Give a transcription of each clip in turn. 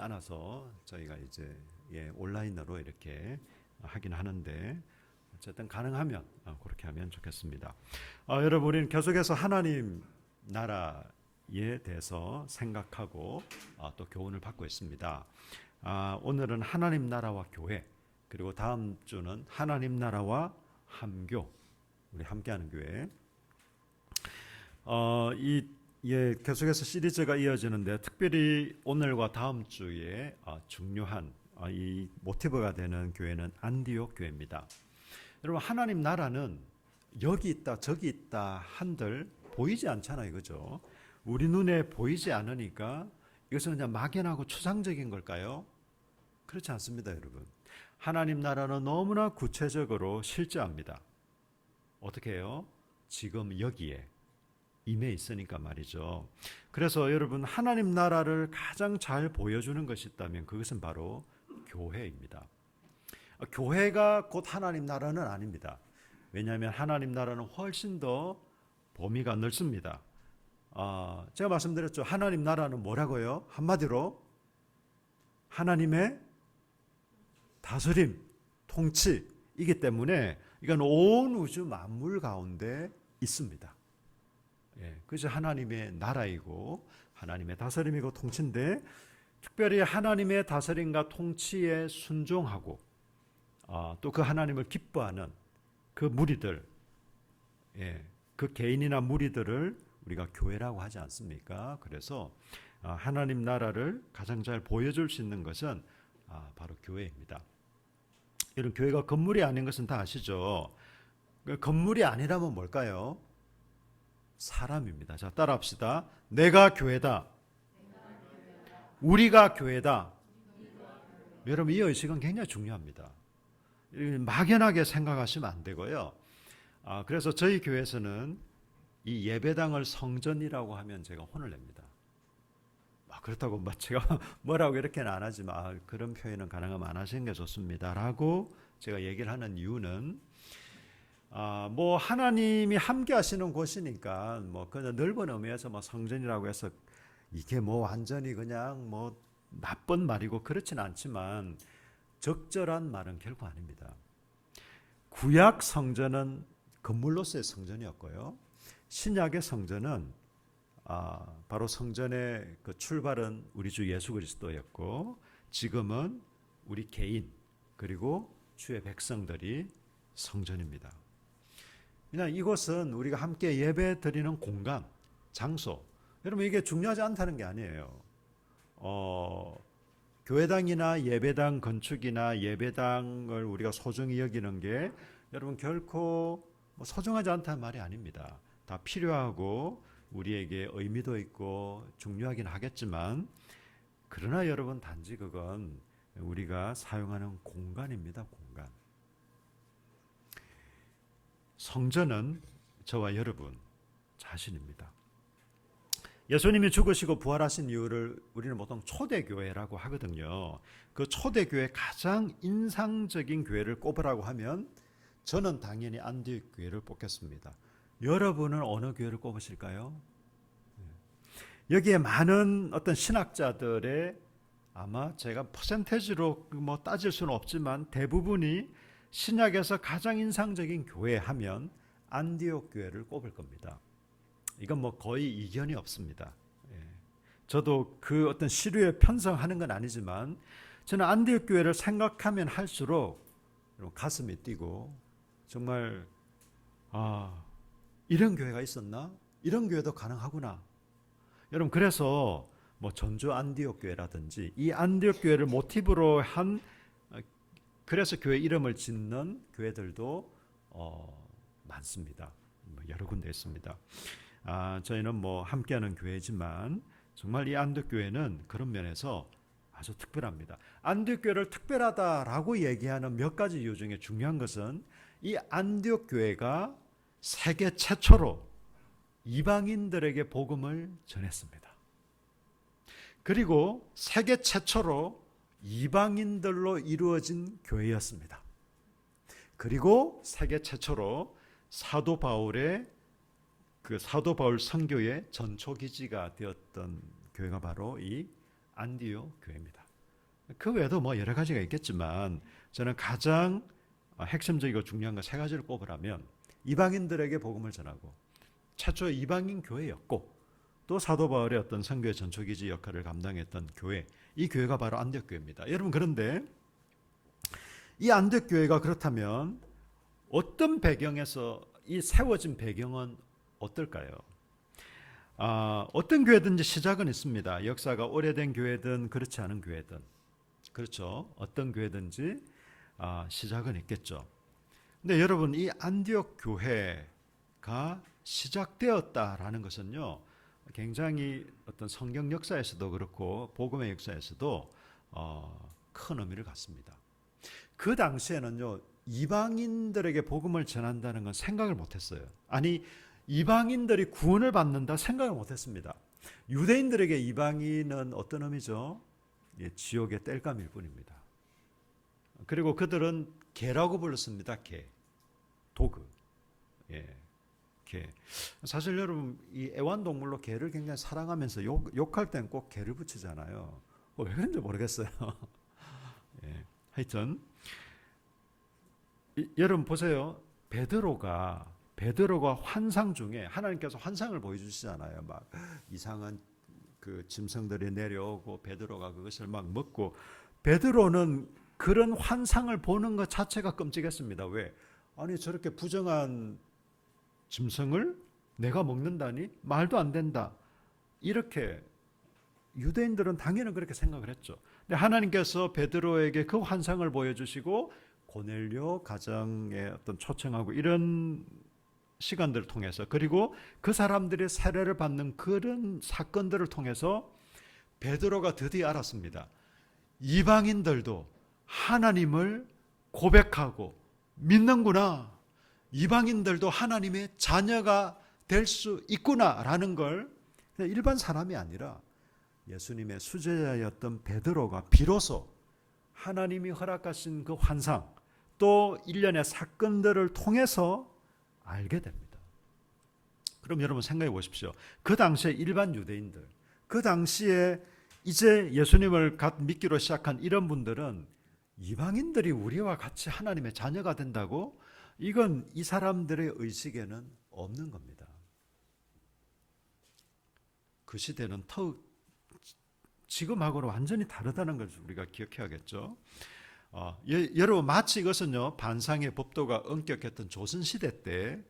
않아서 저희가 이제 온라인으로 이렇게 하긴 하는데 어쨌든 가능하면 그렇게 하면 좋겠습니다. 여러분, 우리는 계속해서 하나님 나라에 대해서 생각하고 또 교훈을 받고 있습니다. 오늘은 하나님 나라와 교회, 그리고 다음 주는 하나님 나라와 함교, 우리 함께하는 교회. 계속해서 시리즈가 이어지는데 특별히 오늘과 다음 주에 중요한 이 모티브가 되는 교회는 안디옥 교회입니다. 여러분, 하나님 나라는 여기 있다 저기 있다 한들 보이지 않잖아요, 그죠? 우리 눈에 보이지 않으니까 이것은 그냥 막연하고 추상적인 걸까요? 그렇지 않습니다, 여러분. 하나님 나라는 너무나 구체적으로 실제합니다. 어떻게 해요? 지금 여기에 임해 있으니까 말이죠. 그래서 여러분, 하나님 나라를 가장 잘 보여주는 것이 있다면 그것은 바로 교회입니다. 교회가 곧 하나님 나라는 아닙니다. 왜냐하면 하나님 나라는 훨씬 더 범위가 넓습니다. 제가 말씀드렸죠. 하나님 나라는 뭐라고요? 한마디로 하나님의 다스림, 통치이기 때문에 이건 온 우주 만물 가운데 있습니다. 그것이 하나님의 나라이고 하나님의 다스림이고 통치인데, 특별히 하나님의 다스림과 통치에 순종하고 또 그 하나님을 기뻐하는 그 무리들, 그 개인이나 무리들을 우리가 교회라고 하지 않습니까? 그래서 하나님 나라를 가장 잘 보여줄 수 있는 것은 바로 교회입니다. 이런 교회가 건물이 아닌 것은 다 아시죠? 건물이 아니라면 뭘까요? 사람입니다. 자, 따라합시다. 내가 교회다. 우리가 교회다. 여러분, 이 의식은 굉장히 중요합니다. 막연하게 생각하시면 안 되고요. 그래서 저희 교회에서는 이 예배당을 성전이라고 하면 제가 혼을 냅니다. 그렇다고 제가 뭐라고 이렇게는 안 하지만 그런 표현은 가능하면 안 하시는 게 좋습니다라고 제가 얘기를 하는 이유는 뭐 하나님이 함께 하시는 곳이니까 뭐 그냥 넓은 의미에서 뭐 성전이라고 해서 이게 뭐 완전히 그냥 뭐 나쁜 말이고 그렇진 않지만 적절한 말은 결코 아닙니다. 구약 성전은 건물로서의 성전이었고요. 신약의 성전은 바로 성전의 그 출발은 우리 주 예수 그리스도였고, 지금은 우리 개인 그리고 주의 백성들이 성전입니다. 그냥 이곳은 우리가 함께 예배 드리는 공간, 장소. 여러분, 이게 중요하지 않다는 게 아니에요. 교회당이나 예배당 건축이나 예배당을 우리가 소중히 여기는 게 여러분 결코 소중하지 않다는 말이 아닙니다. 다 필요하고 우리에게 의미도 있고 중요하긴 하겠지만, 그러나 여러분, 단지 그건 우리가 사용하는 공간입니다. 공간. 성전은 저와 여러분 자신입니다. 예수님이 죽으시고 부활하신 이유를 우리는 보통 초대교회라고 하거든요. 그 초대교회 가장 인상적인 교회를 꼽으라고 하면 저는 당연히 안디옥 교회를 뽑겠습니다. 여러분은 어느 교회를 꼽으실까요? 여기에 많은 어떤 신학자들의, 아마 제가 퍼센테이지로 뭐 따질 수는 없지만 대부분이 신약에서 가장 인상적인 교회 하면 안디옥 교회를 꼽을 겁니다. 이건 뭐 거의 이견이 없습니다. 저도 그 어떤 시류에 편성하는 건 아니지만 저는 안디옥 교회를 생각하면 할수록 가슴이 뛰고, 정말 이런 교회가 있었나? 이런 교회도 가능하구나. 여러분, 그래서 뭐 전주 안디옥 교회라든지 이 안디옥 교회를 모티브로 한, 그래서 교회 이름을 짓는 교회들도 많습니다. 여러 군데 있습니다. 저희는 뭐 함께하는 교회지만 정말 이 안디옥 교회는 그런 면에서 아주 특별합니다. 안디옥 교회를 특별하다라고 얘기하는 몇 가지 이유 중에 중요한 것은 이 안디옥 교회가 세계 최초로 이방인들에게 복음을 전했습니다. 그리고 세계 최초로 이방인들로 이루어진 교회였습니다. 그리고 세계 최초로 사도 바울의 그 사도 바울 선교의 전초 기지가 되었던 교회가 바로 이 안디옥 교회입니다. 그 외에도 뭐 여러 가지가 있겠지만 저는 가장 핵심적이고 중요한 거 세 가지를 꼽으라면 이방인들에게 복음을 전하고 최초의 이방인 교회였고 또 사도 바울의 어떤 선교의 전초기지 역할을 감당했던 교회, 이 교회가 바로 안디옥 교회입니다. 여러분, 그런데 이 안디옥 교회가 그렇다면 어떤 배경에서 이 세워진 배경은 어떨까요? 어떤 교회든지 시작은 있습니다. 역사가 오래된 교회든 그렇지 않은 교회든, 그렇죠. 어떤 교회든지 시작은 있겠죠. 근데 여러분, 이 안디옥 교회가 시작되었다라는 것은요, 굉장히 어떤 성경 역사에서도 그렇고 복음의 역사에서도 큰 의미를 갖습니다. 그 당시에는요, 이방인들에게 복음을 전한다는 건 생각을 못했어요. 아니, 이방인들이 구원을 받는다 생각을 못했습니다. 유대인들에게 이방인은 어떤 의미죠? 지옥의 땔감일 뿐입니다. 그리고 그들은 개라고 불렀습니다. 개, 도그. 개. 사실 여러분, 이 애완동물로 개를 굉장히 사랑하면서 욕할 땐 꼭 개를 붙이잖아요. 왜 그런지 모르겠어요. 하여튼 여러분 보세요. 베드로가 환상 중에 하나님께서 환상을 보여주시잖아요. 막 이상한 그 짐승들이 내려오고 베드로가 그것을 막 먹고, 베드로는 그런 환상을 보는 것 자체가 끔찍했습니다. 왜? 아니, 저렇게 부정한 짐승을 내가 먹는다니? 말도 안 된다. 이렇게 유대인들은 당연히 그렇게 생각을 했죠. 근데 하나님께서 베드로에게 그 환상을 보여주시고 고넬료 가정에 어떤 초청하고 이런 시간들을 통해서, 그리고 그 사람들의 세례를 받는 그런 사건들을 통해서 베드로가 드디어 알았습니다. 이방인들도 하나님을 고백하고 믿는구나. 이방인들도 하나님의 자녀가 될 수 있구나라는 걸 일반 사람이 아니라 예수님의 수제자였던 베드로가 비로소 하나님이 허락하신 그 환상, 또 일련의 사건들을 통해서 알게 됩니다. 그럼 여러분 생각해 보십시오. 그 당시에 일반 유대인들, 그 당시에 이제 예수님을 믿기로 시작한 이런 분들은 이방인들이 우리와 같이 하나님의 자녀가 된다고? 이건 이 사람들의 의식에는 없는 겁니다. 그 시대는 지금하고는 완전히 다르다는 것을 우리가 기억해야겠죠. 여러분, 마치 이것은요, 반상의 법도가 엄격했던 조선시대 때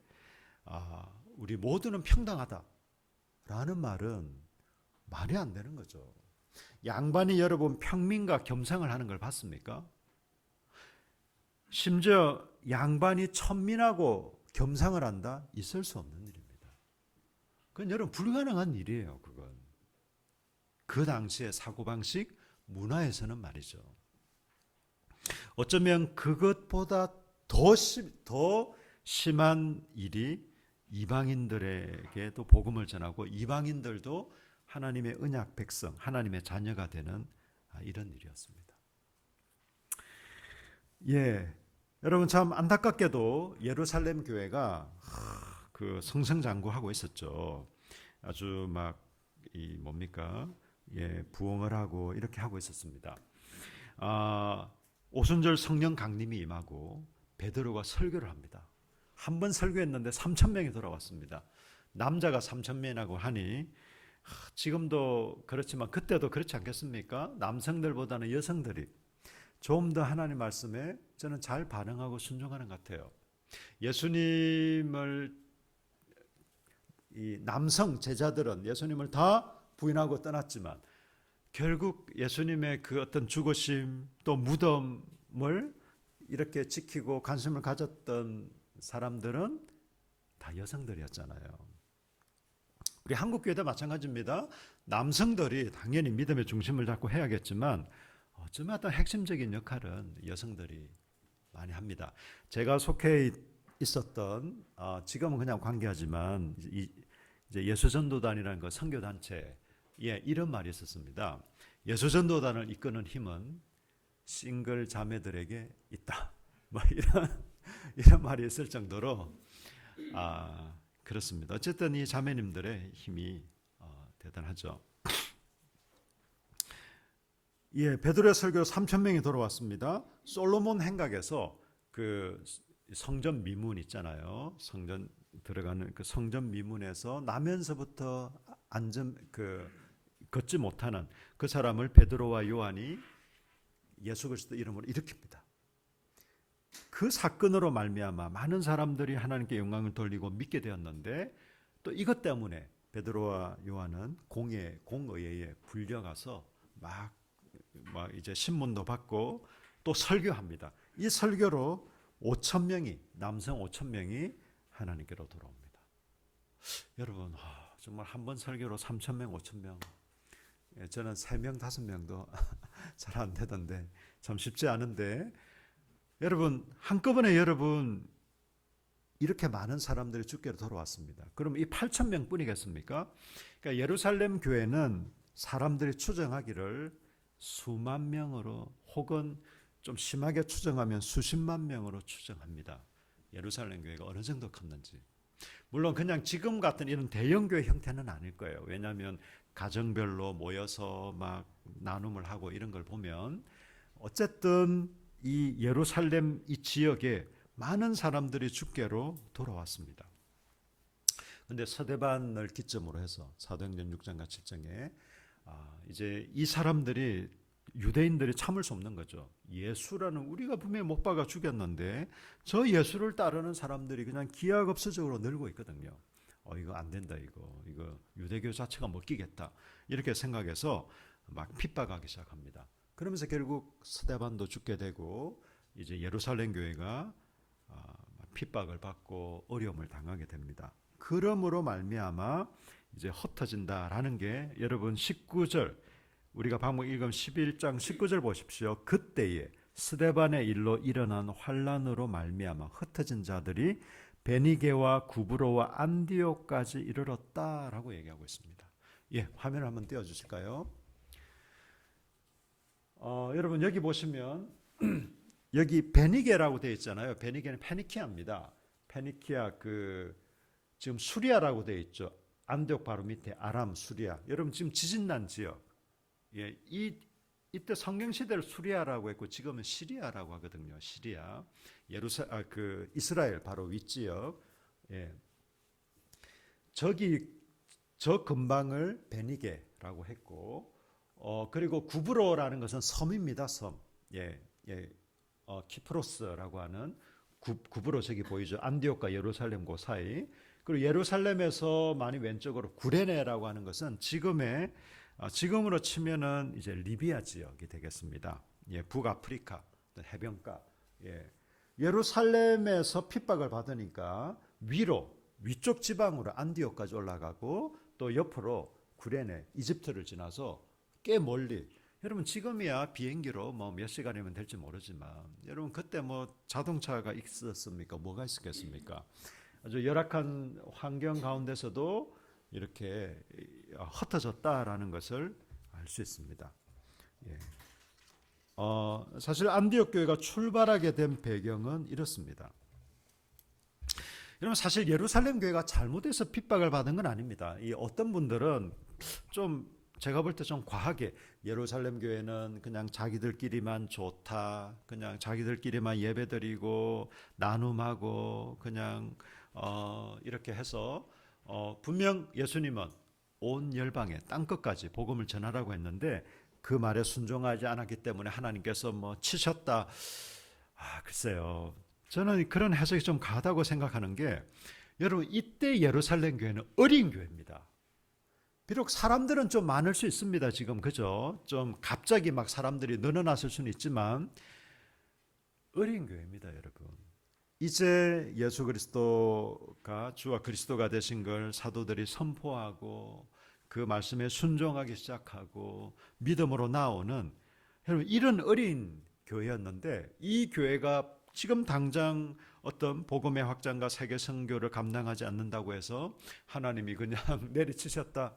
우리 모두는 평등하다라는 말은 말이 안 되는 거죠. 양반이 여러분 평민과 겸상을 하는 걸 봤습니까? 심지어 양반이 천민하고 겸상을 한다? 있을 수 없는 일입니다. 그건 여러분 불가능한 일이에요. 그건 그 당시의 사고방식, 문화에서는 말이죠. 어쩌면 그것보다 더 심한 일이 이방인들에게도 복음을 전하고 이방인들도 하나님의 언약 백성, 하나님의 자녀가 되는 이런 일이었습니다. 여러분, 참 안타깝게도 예루살렘 교회가 그 승승장구하고 있었죠. 아주 막 부흥을 하고 이렇게 하고 있었습니다. 오순절 성령 강림이 임하고 베드로가 설교를 합니다. 한 번 설교했는데 3,000명이 돌아왔습니다. 남자가 3,000명이라고 하니 지금도 그렇지만 그때도 그렇지 않겠습니까? 남성들보다는 여성들이 좀 더 하나님 말씀에 저는 잘 반응하고 순종하는 것 같아요. 예수님을 이 남성 제자들은 예수님을 다 부인하고 떠났지만 결국 예수님의 그 어떤 죽으심 또 무덤을 이렇게 지키고 관심을 가졌던 사람들은 다 여성들이었잖아요. 우리 한국 교회도 마찬가지입니다. 남성들이 당연히 믿음의 중심을 잡고 해야겠지만 어쩌면 어떤 핵심적인 역할은 여성들이 많이 합니다. 제가 속해 있었던 지금은 그냥 관계하지만 이제 예수전도단이라는 그 선교 단체에 이런 말이 있었습니다. 예수전도단을 이끄는 힘은 싱글 자매들에게 있다. 뭐 이런 말이 있을 정도로 그렇습니다. 어쨌든 이 자매님들의 힘이 대단하죠. 예, 베드로의 설교로 3천 명이 돌아왔습니다. 솔로몬 행각에서 그 성전 미문 있잖아요. 성전 들어가는 그 성전 미문에서 나면서부터 앉은 걷지 못하는 그 사람을 베드로와 요한이 예수 그리스도 이름으로 일으킵니다. 그 사건으로 말미암아 많은 사람들이 하나님께 영광을 돌리고 믿게 되었는데, 또 이것 때문에 베드로와 요한은 공의회에 불려가서 막 이제 신문도 받고 또 설교합니다. 이 설교로 5천 명이, 남성 5천 명이 하나님께로 돌아옵니다. 여러분, 정말 한 번 설교로 3천 명, 5천 명. 저는 3명, 5명도 잘 안 되던데 참 쉽지 않은데, 여러분 한꺼번에 여러분 이렇게 많은 사람들이 주께로 돌아왔습니다. 그럼 이 8천 명 뿐이겠습니까? 그러니까 예루살렘 교회는 사람들이 추정하기를 수만 명으로, 혹은 좀 심하게 추정하면 수십만 명으로 추정합니다. 예루살렘 교회가 어느 정도 컸는지. 물론 그냥 지금 같은 이런 대형 교회 형태는 아닐 거예요. 왜냐하면 가정별로 모여서 막 나눔을 하고 이런 걸 보면 어쨌든 이 예루살렘 이 지역에 많은 사람들이 주께로 돌아왔습니다. 그런데 서대반을 기점으로 해서 사도행전 6장과 7장에 이제 이 사람들이, 유대인들이 참을 수 없는 거죠. 예수라는, 우리가 분명히 못 박아 죽였는데 저 예수를 따르는 사람들이 그냥 기하급수적으로 늘고 있거든요. 이거 안 된다, 이거 유대교 자체가 먹히겠다, 이렇게 생각해서 막 핍박하기 시작합니다. 그러면서 결국 스데반도 죽게 되고 이제 예루살렘 교회가 핍박을 받고 어려움을 당하게 됩니다. 그러므로 말미암아 이제 흩어진다라는 게, 여러분 19절, 우리가 방금 읽은 11장 19절 보십시오. 그때에 스데반의 일로 일어난 환란으로 말미암아 흩어진 자들이 베니게와 구브로와 안디옥까지 이르렀다라고 얘기하고 있습니다. 예, 화면을 한번 띄워 주실까요? 여러분 여기 보시면 여기 베니게라고 되어 있잖아요. 베니게는 페니키아입니다. 페니키아, 지금 수리아라고 되어 있죠. 안디옥 바로 밑에 아람, 수리아. 여러분 지금 지진 난 지역. 예, 이때 성경 시대를 수리아라고 했고 지금은 시리아라고 하거든요. 시리아, 이스라엘 바로 윗지역. 예, 저 근방을 베니게라고 했고, 그리고 구브로라는 것은 섬입니다. 섬. 키프로스라고 하는 구브로, 저기 보이죠? 안디옥과 예루살렘 그 사이. 그리고 예루살렘에서 많이 왼쪽으로 구레네라고 하는 것은 지금으로 치면은 이제 리비아 지역이 되겠습니다. 북아프리카 해변가. 예루살렘에서 핍박을 받으니까 위쪽 지방으로 안디옥까지 올라가고, 또 옆으로 구레네, 이집트를 지나서 꽤 멀리. 여러분 지금이야 비행기로 몇 시간이면 될지 모르지만, 여러분 그때 자동차가 있었습니까? 뭐가 있었겠습니까? 아주 열악한 환경 가운데서도 이렇게 흩어졌다라는 것을 알 수 있습니다. 사실 안디옥 교회가 출발하게 된 배경은 이렇습니다. 여러분 사실 예루살렘 교회가 잘못해서 핍박을 받은 건 아닙니다. 어떤 분들은 좀, 제가 볼 때 좀 과하게, 예루살렘 교회는 그냥 자기들끼리만 좋다, 그냥 자기들끼리만 예배드리고 나눔하고 그냥 이렇게 해서 분명 예수님은 온 열방에 땅끝까지 복음을 전하라고 했는데 그 말에 순종하지 않았기 때문에 하나님께서 치셨다. 글쎄요. 저는 그런 해석이 좀 가다고 생각하는 게, 여러분 이때 예루살렘 교회는 어린 교회입니다. 비록 사람들은 좀 많을 수 있습니다. 지금 그죠? 좀 갑자기 막 사람들이 늘어났을 수는 있지만 어린 교회입니다, 여러분. 이제 예수 그리스도가 주와 그리스도가 되신 걸 사도들이 선포하고 그 말씀에 순종하기 시작하고 믿음으로 나오는, 여러분 이런 어린 교회였는데, 이 교회가 지금 당장 어떤 복음의 확장과 세계 선교를 감당하지 않는다고 해서 하나님이 그냥 내리치셨다라는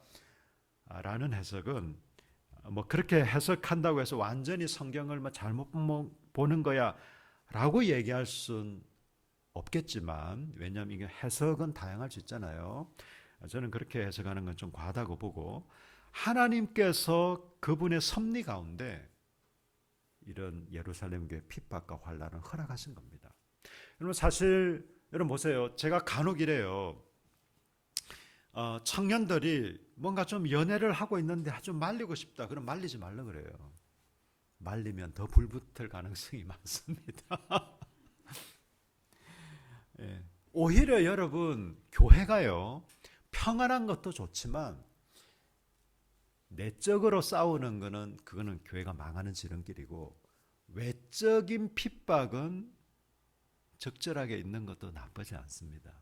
해석은, 그렇게 해석한다고 해서 완전히 성경을 잘못 보는 거야 라고 얘기할 수는 없겠지만, 왜냐하면 이게 해석은 다양할 수 있잖아요. 저는 그렇게 해석하는 건 좀 과하다고 보고, 하나님께서 그분의 섭리 가운데 이런 예루살렘 교회 핍박과 환난을 허락하신 겁니다. 여러분 사실 여러분 보세요. 제가 간혹 이래요. 청년들이 뭔가 좀 연애를 하고 있는데 좀 말리고 싶다. 그럼 말리지 말라 그래요. 말리면 더 불붙을 가능성이 많습니다. 예. 오히려 여러분 교회가요 평안한 것도 좋지만 내적으로 싸우는 거는 그거는 교회가 망하는 지름길이고 외적인 핍박은 적절하게 있는 것도 나쁘지 않습니다.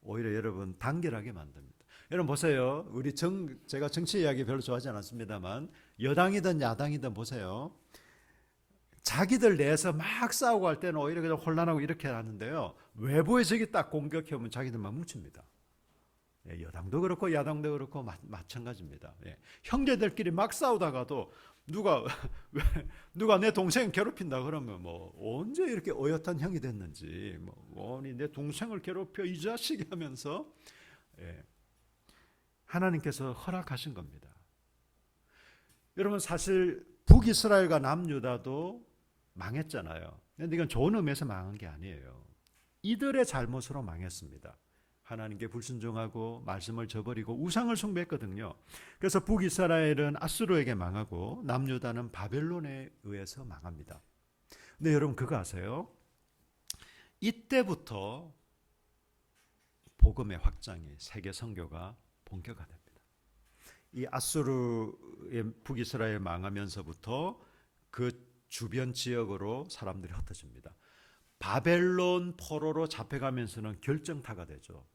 오히려 여러분 단결하게 만듭니다. 여러분 보세요. 제가 정치 이야기 별로 좋아하지 않습니다만 여당이든 야당이든 보세요. 자기들 내에서 막 싸우고 할 때는 오히려 그냥 혼란하고 이렇게 하는데요. 외부의 적이 딱 공격해오면 자기들만 뭉칩니다. 예, 여당도 그렇고 야당도 그렇고 마찬가지입니다. 예, 형제들끼리 막 싸우다가도 누가 내 동생 괴롭힌다 그러면 뭐 언제 이렇게 어엿한 형이 됐는지 뭐 아니 내 동생을 괴롭혀 이 자식이 하면서 예, 하나님께서 허락하신 겁니다. 여러분 사실 북이스라엘과 남유다도 망했잖아요. 그런데 이건 좋은 의미에서 망한 게 아니에요. 이들의 잘못으로 망했습니다. 하나님께 불순종하고 말씀을 저버리고 우상을 숭배했거든요. 그래서 북이스라엘은 아수르에게 망하고 남유다는 바벨론에 의해서 망합니다. 근데 여러분 그거 아세요? 이때부터 복음의 확장이 세계 선교가 본격화됩니다. 이 아수르의 북이스라엘 망하면서부터 그 주변 지역으로 사람들이 흩어집니다. 바벨론 포로로 잡혀가면서는 결정타가 되죠.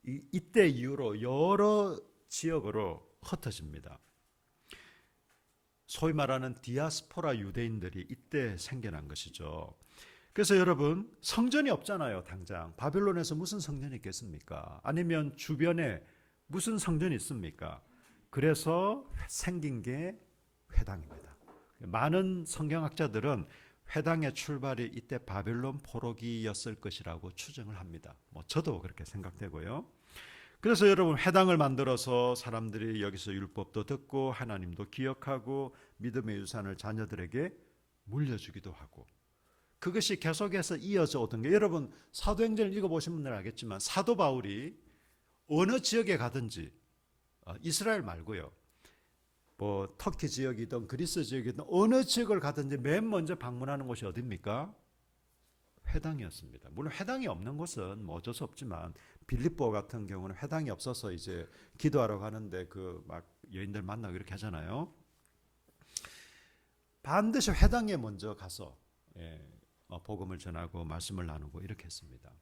이때 이후로 여러 지역으로 흩어집니다. 소위 말하는 디아스포라 유대인들이 이때 생겨난 것이죠. 그래서 여러분 성전이 없잖아요. 당장 바벨론에서 무슨 성전이 있겠습니까? 아니면 주변에 무슨 성전이 있습니까? 그래서 생긴 게 회당입니다. 많은 성경학자들은 회당의 출발이 이때 바벨론 포로기였을 것이라고 추정을 합니다. 저도 그렇게 생각되고요. 그래서 여러분 회당을 만들어서 사람들이 여기서 율법도 듣고 하나님도 기억하고 믿음의 유산을 자녀들에게 물려주기도 하고 그것이 계속해서 이어져 오던 게 여러분 사도행전을 읽어보신 분들은 알겠지만 사도 바울이 어느 지역에 가든지 이스라엘 말고요. 터키 지역이든 그리스 지역이든 어느 지역을 가든지 맨 먼저 방문하는 곳이 어디입니까? 회당이었습니다. 물론 회당이 없는 곳은 어쩔 수 없지만 빌립보 같은 경우는 회당이 없어서 이제 기도하러 가는데 막 여인들 만나고 이렇게 하잖아요. 반드시 회당에 먼저 가서 복음을 전하고 말씀을 나누고 이렇게 했습니다.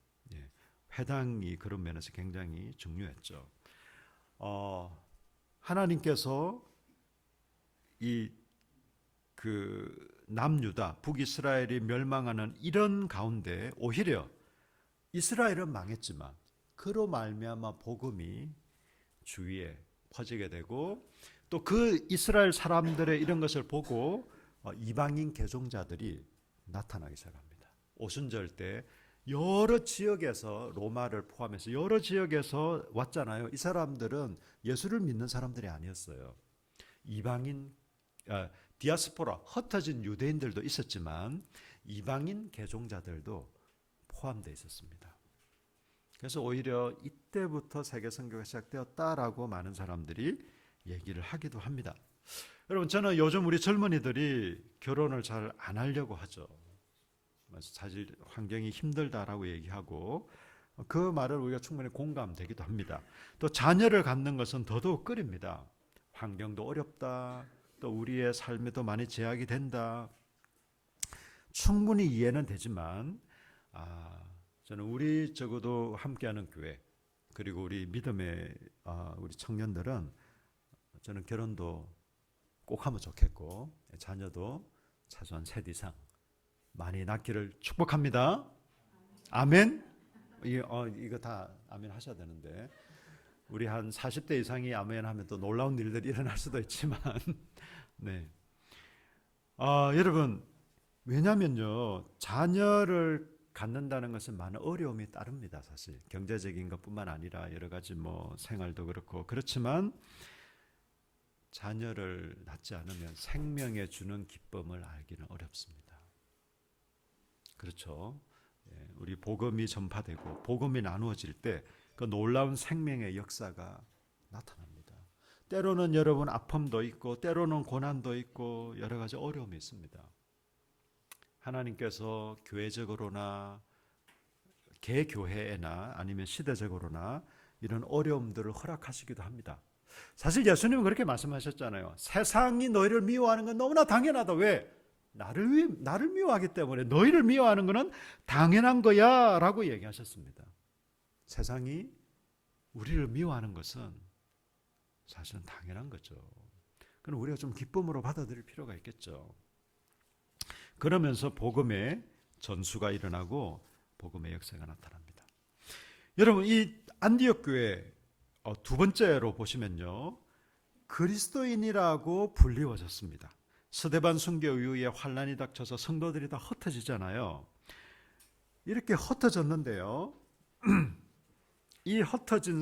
회당이 그런 면에서 굉장히 중요했죠. 하나님께서 남유다, 북이스라엘이 멸망하는 이런 가운데 오히려 이스라엘은 망했지만 그로 말미암아 복음이 주위에 퍼지게 되고 또 그 이스라엘 사람들의 이런 것을 보고 이방인 개종자들이 나타나기 시작합니다. 오순절 때 여러 지역에서 로마를 포함해서 여러 지역에서 왔잖아요. 이 사람들은 예수를 믿는 사람들이 아니었어요. 이방인 디아스포라 흩어진 유대인들도 있었지만 이방인 개종자들도 포함되어 있었습니다. 그래서 오히려 이때부터 세계 선교가 시작되었다라고 많은 사람들이 얘기를 하기도 합니다. 여러분 저는 요즘 우리 젊은이들이 결혼을 잘 안 하려고 하죠. 사실 환경이 힘들다라고 얘기하고 그 말을 우리가 충분히 공감되기도 합니다. 또 자녀를 갖는 것은 더더욱 꺼립니다. 환경도 어렵다. 또 우리의 삶에도 많이 제약이 된다. 충분히 이해는 되지만 저는 우리 적어도 함께하는 교회 그리고 우리 믿음의 우리 청년들은 저는 결혼도 꼭 하면 좋겠고 자녀도 최소한 셋 이상 많이 낳기를 축복합니다. 아멘. 이거 다 아멘 하셔야 되는데 우리 한 40대 이상이 아멘 하면 또 놀라운 일들이 일어날 수도 있지만 네. 여러분 왜냐면요 자녀를 갖는다는 것은 많은 어려움이 따릅니다. 사실 경제적인 것뿐만 아니라 여러 가지 생활도 그렇고 그렇지만 자녀를 낳지 않으면 생명에 주는 기쁨을 알기는 어렵습니다. 그렇죠? 우리 복음이 전파되고 복음이 나누어질 때 그 놀라운 생명의 역사가 나타납니다. 때로는 여러분 아픔도 있고 때로는 고난도 있고 여러 가지 어려움이 있습니다. 하나님께서 교회적으로나 개교회나 아니면 시대적으로나 이런 어려움들을 허락하시기도 합니다. 사실 예수님은 그렇게 말씀하셨잖아요. 세상이 너희를 미워하는 건 너무나 당연하다. 왜? 나를 미워하기 때문에. 너희를 미워하는 것은 당연한 거야 라고 얘기하셨습니다. 세상이 우리를 미워하는 것은 사실은 당연한 거죠. 그럼 우리가 좀 기쁨으로 받아들일 필요가 있겠죠. 그러면서 복음의 전수가 일어나고 복음의 역사가 나타납니다. 여러분, 이 안디옥 교회 두 번째로 보시면요, 그리스도인이라고 불리워졌습니다. 스데반 순교 이후에 환란이 닥쳐서 성도들이 다 흩어지잖아요. 이렇게 흩어졌는데요, 이 흩어진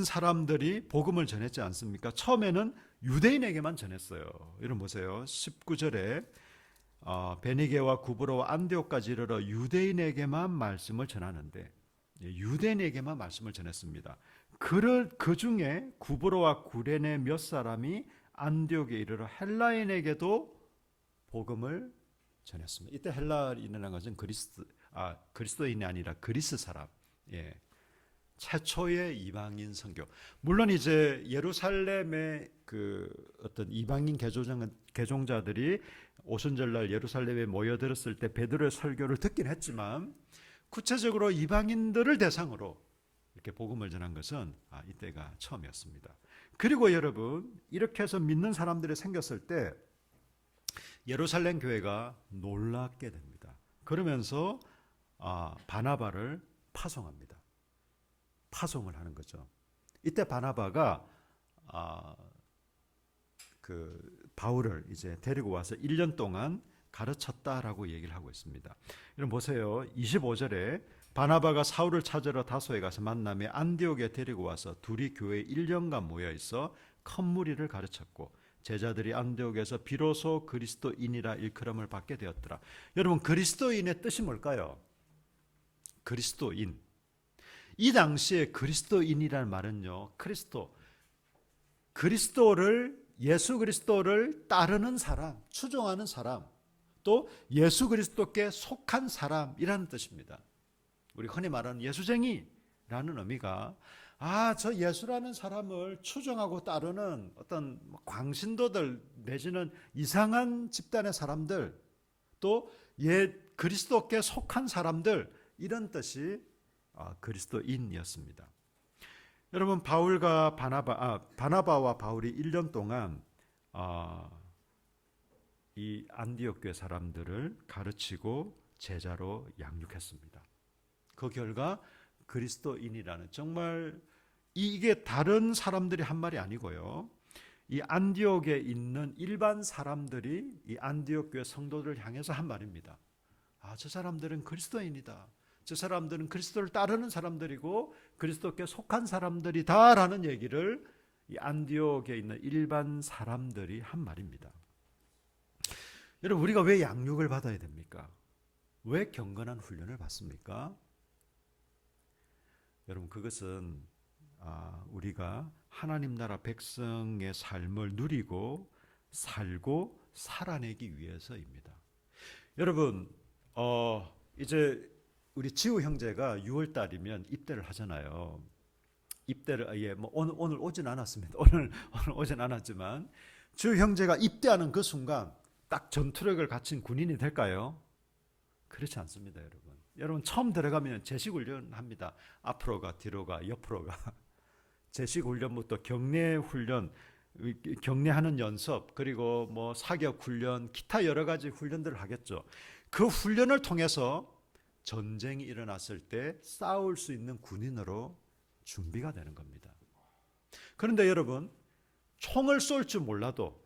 사람들이 복음을 전했지 않습니까? 처음에는 유대인에게만 전했어요. 여러분 보세요. 19절에 베니게와 구브로와 안디옥까지 이르러 유대인에게만 말씀을 전하는데, 유대인에게만 말씀을 전했습니다. 그 중에 구브로와 구레네 몇 사람이 안디옥에 이르러 헬라인에게도 복음을 전했습니다. 이때 헬라인이라는 것은 그리스도인이 아니라 그리스 사람, 최초의 이방인 선교. 물론 이제 예루살렘의 그 어떤 이방인 개종자들이 오순절날 예루살렘에 모여들었을 때 베드로의 설교를 듣긴 했지만, 구체적으로 이방인들을 대상으로 이렇게 복음을 전한 것은 이때가 처음이었습니다. 그리고 여러분, 이렇게 해서 믿는 사람들이 생겼을 때 예루살렘 교회가 놀랍게 됩니다. 그러면서 바나바를 파송합니다. 파송을 하는 거죠. 이때 바나바가 그 바울을 이제 데리고 와서 1년 동안 가르쳤다라고 얘기를 하고 있습니다. 여러분 보세요. 25절에 바나바가 사울을 찾으러 다소에 가서 만남에 안디옥에 데리고 와서 둘이 교회에 1년간 모여 있어 큰 무리를 가르쳤고 제자들이 안디옥에서 비로소 그리스도인이라 일컬음을 받게 되었더라. 여러분, 그리스도인의 뜻이 뭘까요? 그리스도인. 이 당시에 그리스도인이라는 말은요, 예수 그리스도를 따르는 사람, 추종하는 사람, 또 예수 그리스도께 속한 사람이라는 뜻입니다. 우리 흔히 말하는 예수쟁이라는 의미가, 저 예수라는 사람을 추종하고 따르는 어떤 광신도들 내지는 이상한 집단의 사람들, 또 그리스도께 속한 사람들, 이런 뜻이 그리스도인이었습니다. 여러분, 바나바와 바울이 1년 동안 이 안디옥 교회 사람들을 가르치고 제자로 양육했습니다. 그 결과 그리스도인이라는, 정말 이게 다른 사람들이 한 말이 아니고요, 이 안디옥에 있는 일반 사람들이 이 안디옥 교회 성도들을 향해서 한 말입니다. 저 사람들은 그리스도인이다. 저 사람들은 그리스도를 따르는 사람들이고 그리스도께 속한 사람들이다라는 얘기를 이 안디옥에 있는 일반 사람들이 한 말입니다. 여러분, 우리가 왜 양육을 받아야 됩니까? 왜 경건한 훈련을 받습니까? 여러분, 그것은 우리가 하나님 나라 백성의 삶을 누리고 살고 살아내기 위해서입니다. 여러분, 이제 우리 지우 형제가 6월 달이면 입대를 하잖아요. 입대를 오늘 오진 않았습니다. 오늘 오진 않았지만, 지우 형제가 입대하는 그 순간 딱 전투력을 갖춘 군인이 될까요? 그렇지 않습니다, 여러분. 여러분, 처음 들어가면 제식 훈련합니다. 앞으로 가, 뒤로 가, 옆으로 가. 제식 훈련부터 경례 훈련, 경례하는 연습, 그리고 사격 훈련, 기타 여러 가지 훈련들을 하겠죠. 그 훈련을 통해서 전쟁이 일어났을 때 싸울 수 있는 군인으로 준비가 되는 겁니다. 그런데 여러분, 총을 쏠 줄 몰라도,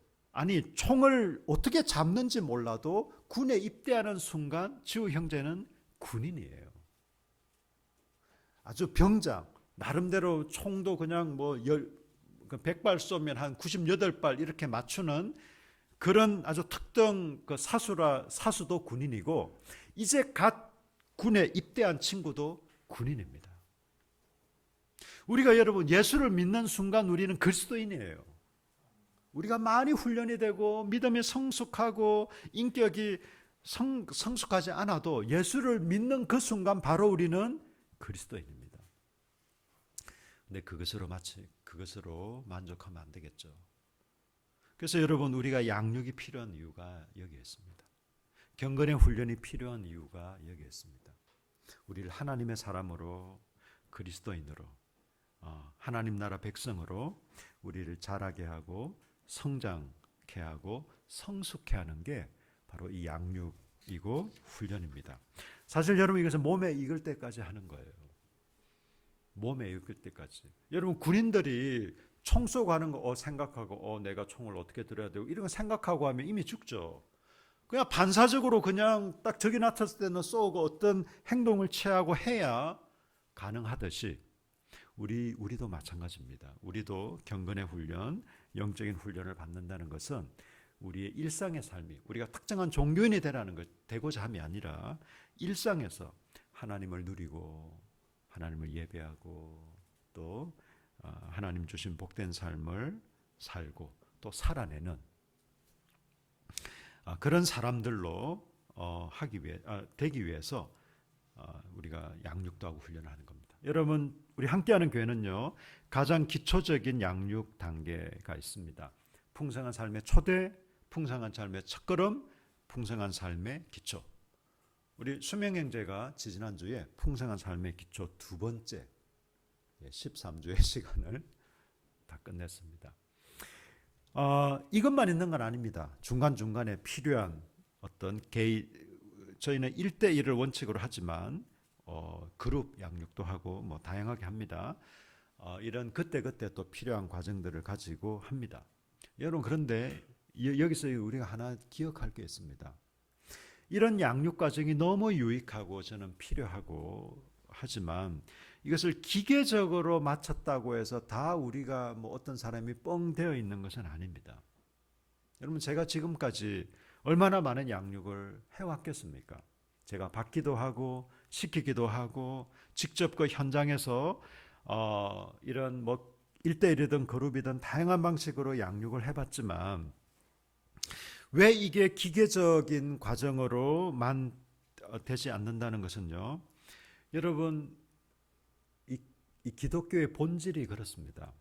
총을 어떻게 잡는지 몰라도 군에 입대하는 순간 지우 형제는 군인이에요. 아주 병장, 나름대로 총도 그냥 그 100발 쏘면 한 98발 이렇게 맞추는 그런 아주 특등 그 사수도 군인이고, 이제 갓 군에 입대한 친구도 군인입니다. 우리가 여러분 예수를 믿는 순간 우리는 그리스도인이에요. 우리가 많이 훈련이 되고 믿음이 성숙하고 인격이 성숙하지 않아도 예수를 믿는 그 순간 바로 우리는 그리스도인입니다. 근데 그것으로 만족하면 안 되겠죠. 그래서 여러분 우리가 양육이 필요한 이유가 여기에 있습니다. 경건의 훈련이 필요한 이유가 여기에 있습니다. 우리를 하나님의 사람으로, 그리스도인으로, 하나님 나라 백성으로 우리를 자라게 하고 성장케 하고 성숙케 하는 게 바로 이 양육이고 훈련입니다. 사실 여러분 이것은 몸에 익을 때까지 하는 거예요. 몸에 익을 때까지. 여러분 군인들이 총 쏘고 하는 거 생각하고 내가 총을 어떻게 들어야 되고 이런 거 생각하고 하면 이미 죽죠. 그냥 반사적으로 그냥 딱 적이 나타났을 때는 쏘고 어떤 행동을 취하고 해야 가능하듯이 우리도 마찬가지입니다. 우리도 경건의 훈련, 영적인 훈련을 받는다는 것은 우리의 일상의 삶이, 우리가 특정한 종교인이 되고자 함이 아니라 일상에서 하나님을 누리고 하나님을 예배하고 또 하나님 주신 복된 삶을 살고 또 살아내는 그런 사람들로 되기 위해서 우리가 양육도 하고 훈련하는 겁니다. 여러분 우리 함께하는 교회는요, 가장 기초적인 양육 단계가 있습니다. 풍성한 삶의 초대, 풍성한 삶의 첫걸음, 풍성한 삶의 기초. 우리 수명행제가 지지난주에 풍성한 삶의 기초 두 번째 13주의 시간을 다 끝냈습니다. 이것만 있는 건 아닙니다. 중간중간에 필요한 어떤 저희는 1대1을 원칙으로 하지만 그룹 양육도 하고 뭐 다양하게 합니다. 이런 그때그때 또 필요한 과정들을 가지고 합니다. 여러분 그런데 여기서 우리가 하나 기억할 게 있습니다. 이런 양육 과정이 너무 유익하고 저는 필요하고 하지만 이것을 기계적으로 마쳤다고 해서 다 우리가 뭐 어떤 사람이 뻥 되어 있는 것은 아닙니다. 여러분 제가 지금까지 얼마나 많은 양육을 해왔겠습니까? 제가 받기도 하고 시키기도 하고 직접 그 현장에서 이런 뭐 1대1이든 그룹이든 다양한 방식으로 양육을 해봤지만 왜 이게 기계적인 과정으로만 되지 않는다는 것은요. 여러분 이 기독교의 본질이 그렇습니다.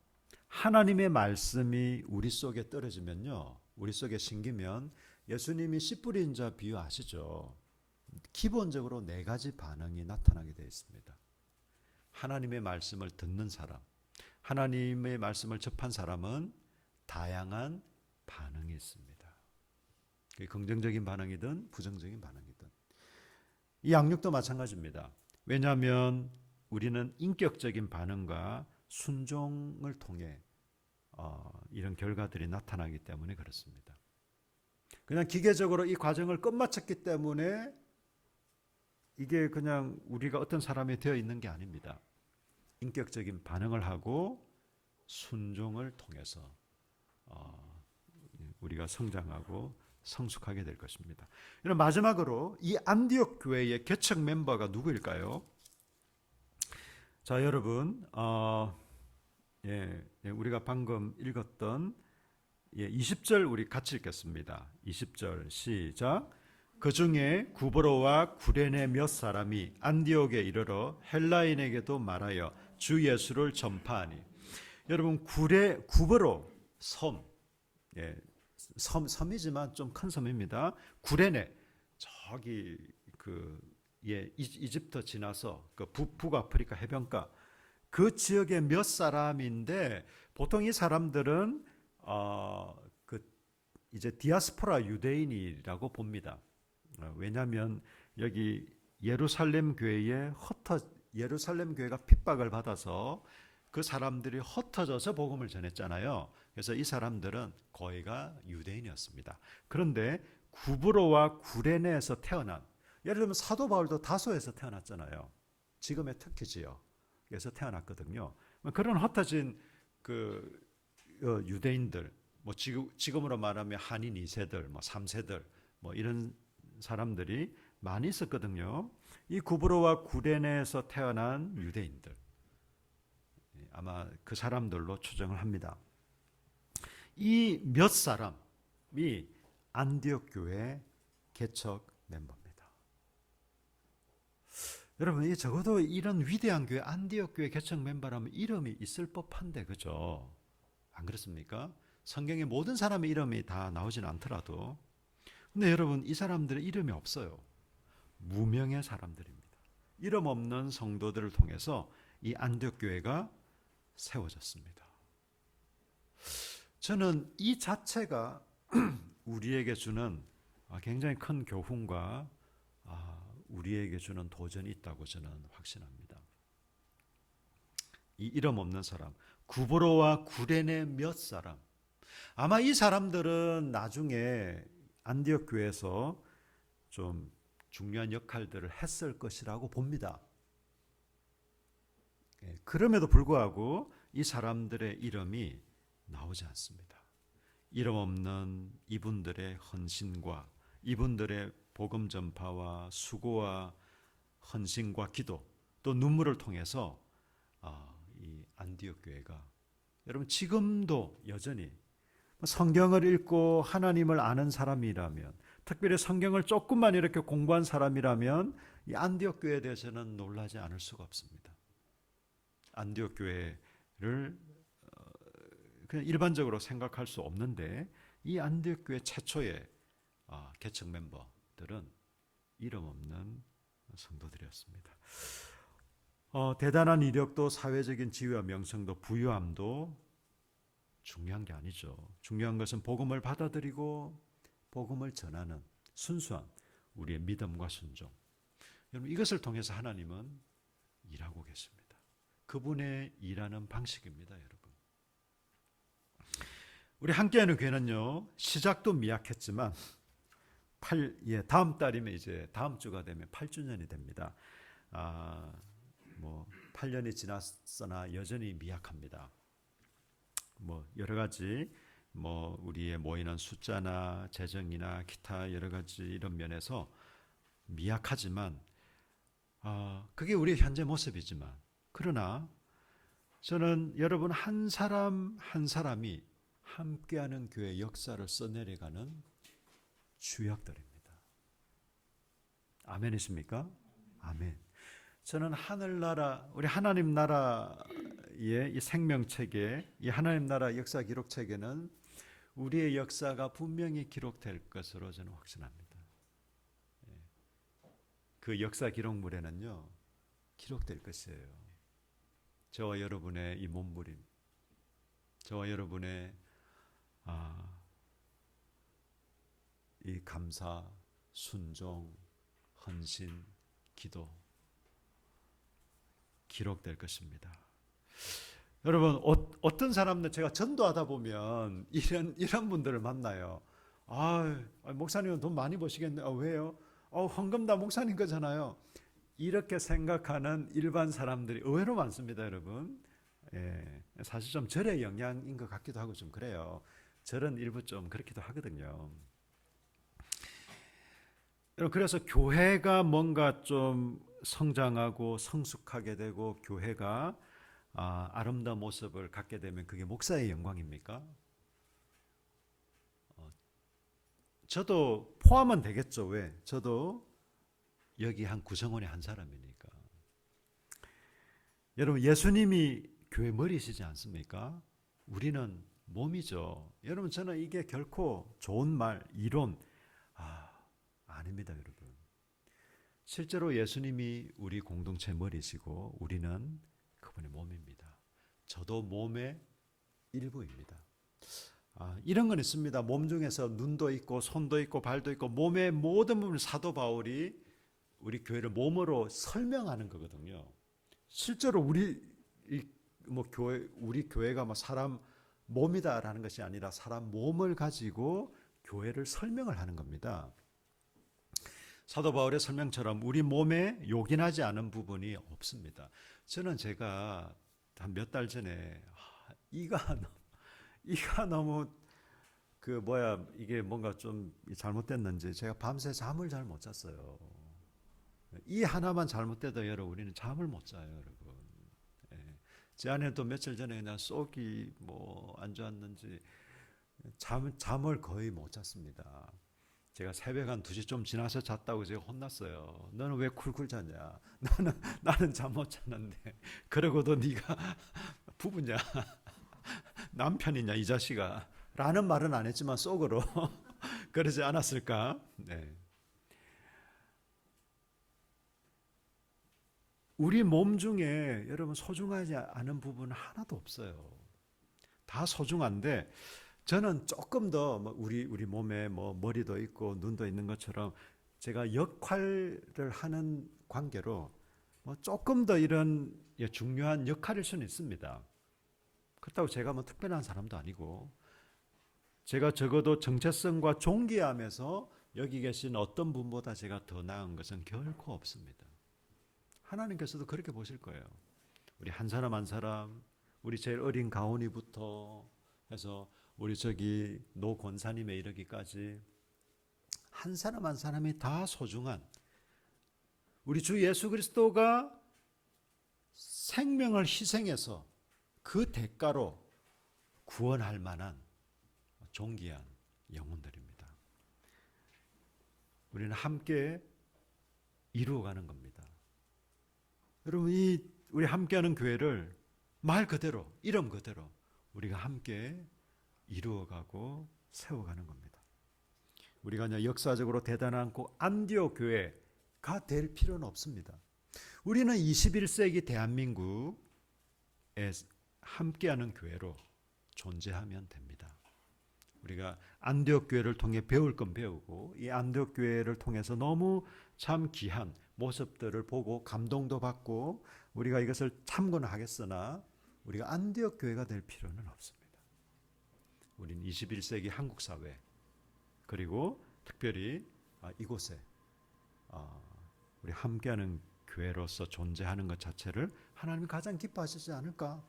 하나님의 말씀이 우리 속에 떨어지면요. 우리 속에 심기면 예수님이 씨 뿌린 자 비유 아시죠? 기본적으로 네 가지 반응이 나타나게 되어 있습니다. 하나님의 말씀을 듣는 사람, 하나님의 말씀을 접한 사람은 다양한 반응이 있습니다. 긍정적인 반응이든 부정적인 반응이든. 이 양육도 마찬가지입니다. 왜냐하면 우리는 인격적인 반응과 순종을 통해 이런 결과들이 나타나기 때문에 그렇습니다. 그냥 기계적으로 이 과정을 끝마쳤기 때문에 이게 그냥 우리가 어떤 사람이 되어 있는 게 아닙니다. 인격적인 반응을 하고 순종을 통해서 우리가 성장하고 성숙하게 될 것입니다. 마지막으로 이 안디옥 교회의 개척 멤버가 누구일까요? 자, 여러분, 우리가 방금 읽었던 20절 우리 같이 읽겠습니다. 20절 시작. 그 중에 구브로와 구레네 몇 사람이 안디옥에 이르러 헬라인에게도 말하여 주 예수를 전파하니. 여러분 구브로 섬이지만 좀 큰 섬입니다. 구레네 저기 이집트 지나서 그 북아프리카 해변가 그 지역의 몇 사람인데 보통 이 사람들은 이제 디아스포라 유대인이라고 봅니다. 왜냐하면 여기 예루살렘 교회가 핍박을 받아서 그 사람들이 흩어져서 복음을 전했잖아요. 그래서 이 사람들은 거의가 유대인이었습니다. 그런데 구브로와 구레네에서 태어난, 예를 들면 사도 바울도 다소에서 태어났잖아요. 지금의 터키 지역에서 태어났거든요. 그런 흩어진 유대인들, 뭐 지금으로 말하면 한인 2세들, 뭐 3세들, 뭐 이런 사람들이 많이 있었거든요. 이 구브로와 구레네에서 태어난 유대인들, 아마 그 사람들로 추정을 합니다. 이 몇 사람이 안디옥 교회 개척 멤버입니다. 여러분, 적어도 이런 위대한 교회 안디옥 교회 개척 멤버라면 이름이 있을 법한데, 그죠? 안 그렇습니까? 성경에 모든 사람의 이름이 다 나오진 않더라도. 근데 여러분, 이 사람들의 이름이 없어요. 무명의 사람들입니다. 이름 없는 성도들을 통해서 이 안디옥 교회가 세워졌습니다. 저는 이 자체가 우리에게 주는 굉장히 큰 교훈과 우리에게 주는 도전이 있다고 저는 확신합니다. 이 이름 없는 사람, 구브로와 구레네 몇 사람, 아마 이 사람들은 나중에 안디옥 교회에서 좀 중요한 역할들을 했을 것이라고 봅니다. 그럼에도 불구하고 이 사람들의 이름이 나오지 않습니다. 이름 없는 이분들의 헌신과 이분들의 복음 전파와 수고와 헌신과 기도, 또 눈물을 통해서 이 안디옥 교회가 여러분 지금도 여전히 성경을 읽고 하나님을 아는 사람이라면, 특별히 성경을 조금만 이렇게 공부한 사람이라면 이 안디옥 교회에 대해서는 놀라지 않을 수가 없습니다. 안디옥 교회를 그냥 일반적으로 생각할 수 없는데, 이 안디옥 교회 최초의 개척 멤버들은 이름 없는 성도들이었습니다. 대단한 이력도 사회적인 지위와 명성도 부유함도 중요한 게 아니죠. 중요한 것은 복음을 받아들이고 복음을 전하는 순수한 우리의 믿음과 순종. 여러분, 이것을 통해서 하나님은 일하고 계십니다. 그분의 일하는 방식입니다, 여러분. 우리 함께하는 교회는요, 시작도 미약했지만 다음 달이면 이제 다음 주가 되면 8주년이 됩니다. 8년이 지났으나 여전히 미약합니다. 여러 가지 우리의 모이는 숫자나 재정이나 기타 여러 가지 이런 면에서 미약하지만 그게 우리의 현재 모습이지만, 그러나 저는 여러분 한 사람 한 사람이 함께하는 교회 역사를 써내려가는 주역들입니다. 아멘이십니까? 아멘. 저는 하늘나라, 우리 하나님 나라의 이 생명책에, 이 하나님 나라 역사 기록책에는 우리의 역사가 분명히 기록될 것으로 저는 확신합니다. 그 역사 기록물에는요, 기록될 것이에요. 저와 여러분의 이 몸부림, 저와 여러분의 이 감사, 순종, 헌신, 기도 기록될 것입니다. 여러분, 어떤 사람들, 제가 전도하다 보면 이런 분들을 만나요. 목사님은 돈 많이 버시겠네. 왜요? 헌금 다 목사님 거잖아요. 이렇게 생각하는 일반 사람들이 의외로 많습니다, 여러분. 사실 좀 절의 영향인 것 같기도 하고 좀 그래요. 절은 일부 좀 그렇기도 하거든요. 그래서 교회가 뭔가 좀 성장하고 성숙하게 되고 교회가 아름다운 모습을 갖게 되면 그게 목사의 영광입니까? 저도 포함은 되겠죠. 왜? 저도 여기 한 구성원의 한 사람이니까. 여러분, 예수님이 교회 머리시지 않습니까? 우리는 몸이죠. 여러분, 저는 이게 결코 좋은 말, 이론 아닙니다, 여러분. 실제로 예수님이 우리 공동체 머리시고 우리는 그분의 몸입니다. 저도 몸의 일부입니다. 이런 건 있습니다. 몸 중에서 눈도 있고 손도 있고 발도 있고 몸의 모든 부분을 사도 바울이 우리 교회를 몸으로 설명하는 거거든요. 실제로 우리 교회가 사람 몸이다라는 것이 아니라 사람 몸을 가지고 교회를 설명을 하는 겁니다. 사도 바울의 설명처럼 우리 몸에 요긴하지 않은 부분이 없습니다. 저는 제가 한 몇 달 전에 이가 이가 너무 이게 뭔가 좀 잘못됐는지 제가 밤새 잠을 잘 못 잤어요. 이 하나만 잘못돼도 여러분 우리는 잠을 못 자요, 여러분. 예. 제 아내는 또 며칠 전에 그냥 속이 안 좋았는지 잠을 거의 못 잤습니다. 제가 새벽 한 2시 좀 지나서 잤다고 제가 혼났어요. 너는 왜 쿨쿨 잤냐? 나는 잠 못 잤는데. 그러고도 네가 부부냐? 남편이냐 이 자식아? 라는 말은 안 했지만 속으로 그러지 않았을까? 네. 우리 몸 중에 여러분 소중하지 않은 부분은 하나도 없어요. 다 소중한데 저는 조금 더 우리 몸에 머리도 있고 눈도 있는 것처럼 제가 역할을 하는 관계로 조금 더 이런 중요한 역할일 수는 있습니다. 그렇다고 제가 특별한 사람도 아니고 제가 적어도 정체성과 존귀함에서 여기 계신 어떤 분보다 제가 더 나은 것은 결코 없습니다. 하나님께서도 그렇게 보실 거예요. 우리 한 사람 한 사람, 우리 제일 어린 가온이부터 해서 우리 저기 노 권사님에 이르기까지 한 사람 한 사람이 다 소중한 우리 주 예수 그리스도가 생명을 희생해서 그 대가로 구원할 만한 존귀한 영혼들입니다. 우리는 함께 이루어가는 겁니다. 여러분 우리 함께하는 교회를 말 그대로 이름 그대로 우리가 함께 이루어가고 세워가는 겁니다. 우리가 그냥 역사적으로 대단한 안디옥 교회가 될 필요는 없습니다. 우리는 21세기 대한민국에 함께하는 교회로 존재하면 됩니다. 우리가 안디옥 교회를 통해 배울 건 배우고 이 안디옥 교회를 통해서 너무 참 귀한 모습들을 보고 감동도 받고 우리가 이것을 참고는 하겠으나 우리가 안디옥 교회가 될 필요는 없습니다. 우리는 21세기 한국 사회 그리고 특별히 이곳에 우리 함께하는 교회로서 존재하는 것 자체를 하나님이 가장 기뻐하시지 않을까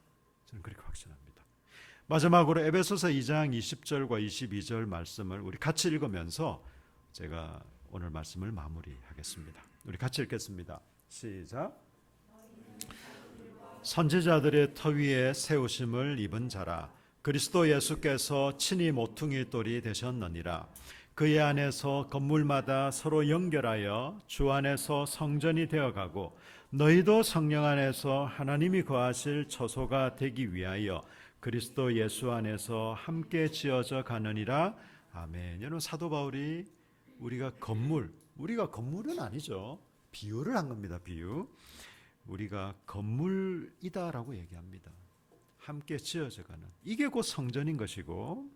저는 그렇게 확신합니다. 마지막으로 에베소서 2장 20절과 22절 말씀을 우리 같이 읽으면서 제가 오늘 말씀을 마무리하겠습니다. 우리 같이 읽겠습니다. 시작. 선지자들의 터 위에 세우심을 입은 자라 그리스도 예수께서 친히 모퉁이 돌이 되셨느니라. 그의 안에서 건물마다 서로 연결하여 주 안에서 성전이 되어가고 너희도 성령 안에서 하나님이 거하실 처소가 되기 위하여 그리스도 예수 안에서 함께 지어져 가느니라. 아멘. 여러분 사도 바울이 우리가 건물은 아니죠. 비유를 한 겁니다. 비유. 우리가 건물이다라고 얘기합니다. 함께 지어져 가는. 이게 곧 성전인 것이고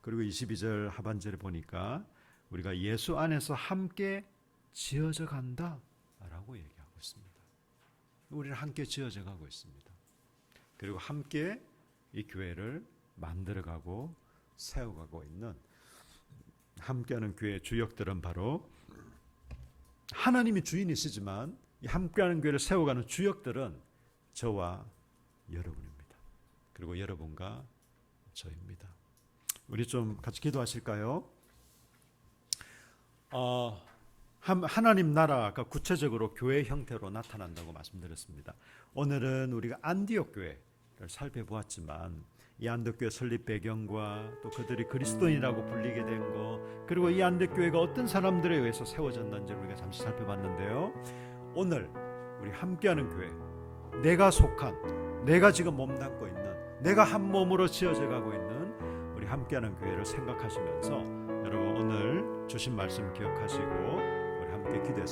그리고 22절 하반절에 보니까 우리가 예수 안에서 함께 지어져 간다라고 얘기하고 있습니다. 우리는 함께 지어져 가고 있습니다. 그리고 함께 이 교회를 만들어가고 세워가고 있는 함께하는 교회의 주역들은 바로 하나님이 주인이시지만 이 함께하는 교회를 세워가는 주역들은 저와 여러분입니다. 그리고 여러분과 저입니다. 우리 좀 같이 기도하실까요? 하나님 나라가 구체적으로 교회 형태로 나타난다고 말씀드렸습니다. 오늘은 우리가 안디옥 교회를 살펴보았지만 이 안디옥 교회 설립 배경과 또 그들이 그리스도인이라고 불리게 된 것 그리고 이 안디옥 교회가 어떤 사람들에 의해서 세워졌는지 우리가 잠시 살펴봤는데요. 오늘 우리 함께하는 교회 내가 속한 내가 지금 몸담고 있는 내가 한 몸으로 지어져 가고 있는 우리 함께하는 교회를 생각하시면서 여러분 오늘 주신 말씀 기억하시고 우리 함께 기도했습니다.